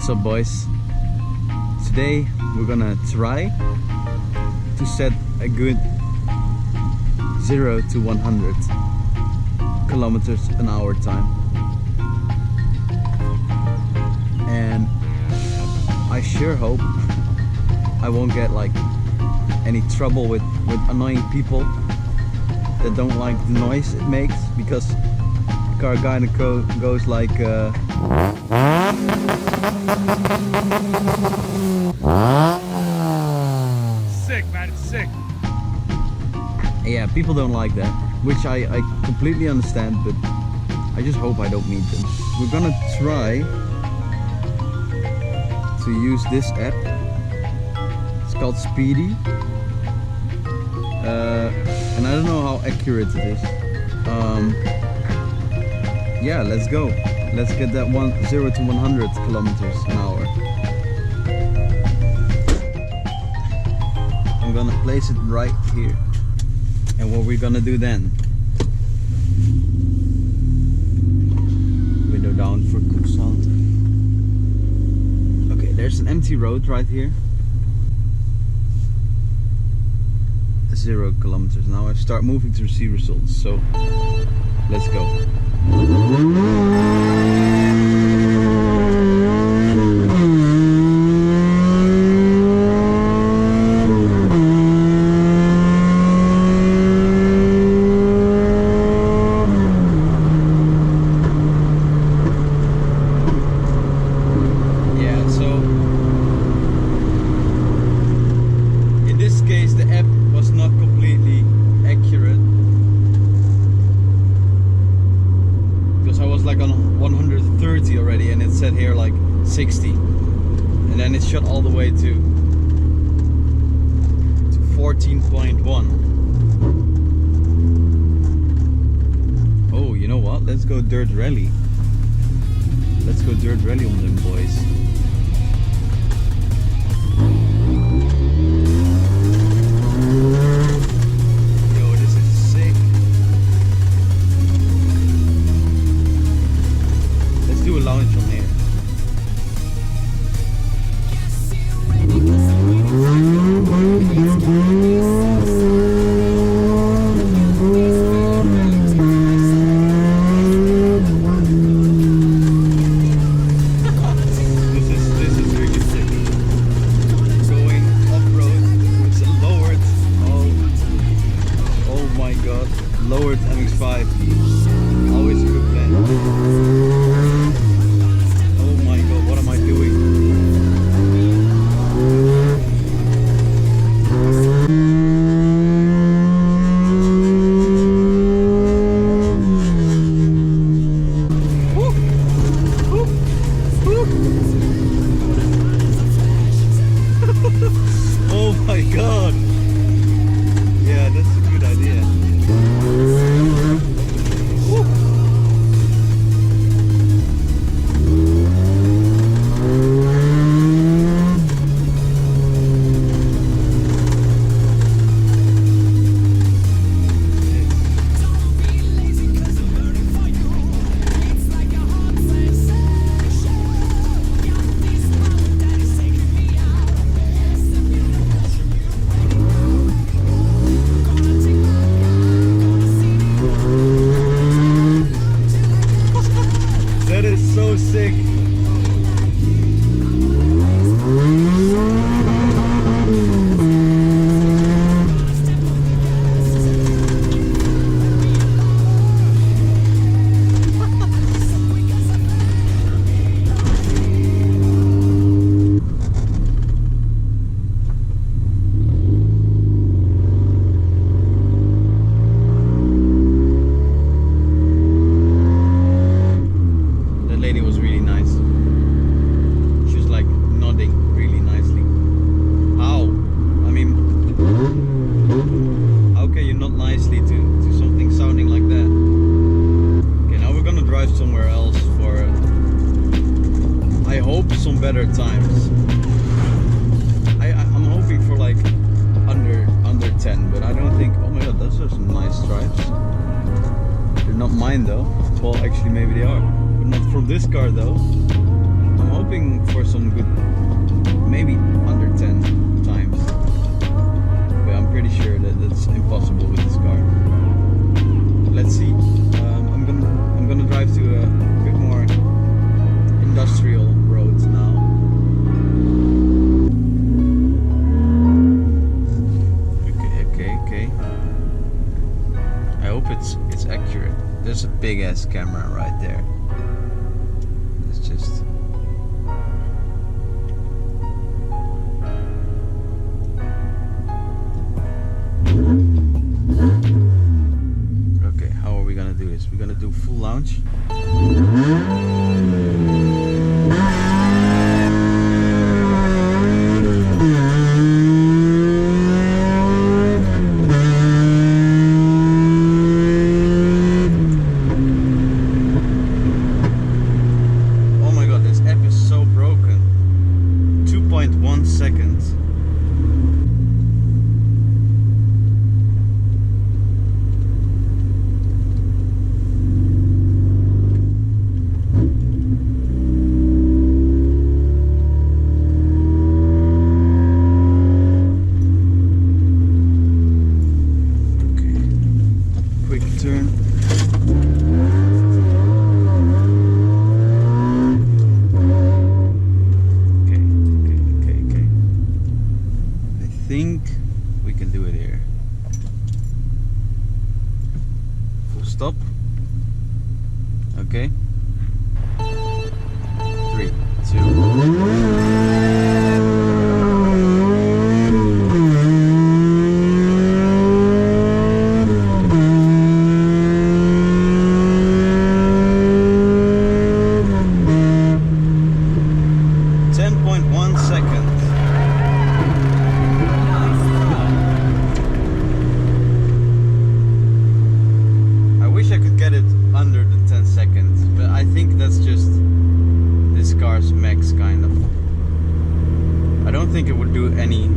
What's up, boys? Today we're gonna try to set a good 0 to 100 kilometers an hour time, and I sure hope I won't get like any trouble with annoying people that don't like the noise it makes, because the car kinda goes like sick, man, it's sick. Yeah, people don't like that, which I completely understand, but I just hope I don't meet them. We're gonna try to use this app. It's called Speedy, and I don't know how accurate it is. Yeah, let's go. Let's get that 0 to 100 kilometers an hour. I'm gonna place it right here. And what we're gonna do then? Window down for good sound. Okay, there's an empty road right here. 0 kilometers an hour. Start moving to see results. So let's go. Yeah, so in this case the app was not completely accurate, because I was like on 130 already and it said here like 60, and then it shot all the way to 14.1. Oh, you know what? Let's go dirt rally. Let's go dirt rally on them, boys. Lounge from here. This is really sick. Going off-road, it's lowered. Oh my god, lowered MX-5. Always a good plan. What am I doing? Woo! Woo! Woo! Oh my god! Yeah, that's a good idea. Woo! That is so sick. Better times. I'm hoping for like under 10, but I don't think. Oh my god, those are some nice stripes. They're not mine though. Well, actually maybe they are, but not from this car though. I'm hoping hoping for some good, maybe under 10 times, but I'm pretty sure that that's impossible with this car. Let's see. I'm gonna drive to a bit more industrial roads now. Okay. I hope it's accurate. There's a big ass camera right there. It's just. Okay, how are we gonna do this? We're gonna do full launch. Oh my god, this app is so broken. 2.1 seconds. Turn. Okay. I think we can do it here. Full stop. Okay. 3, 2. 10.1 seconds. I wish I could get it under the 10 seconds, but I think that's just this car's max kind of. I don't think it would do any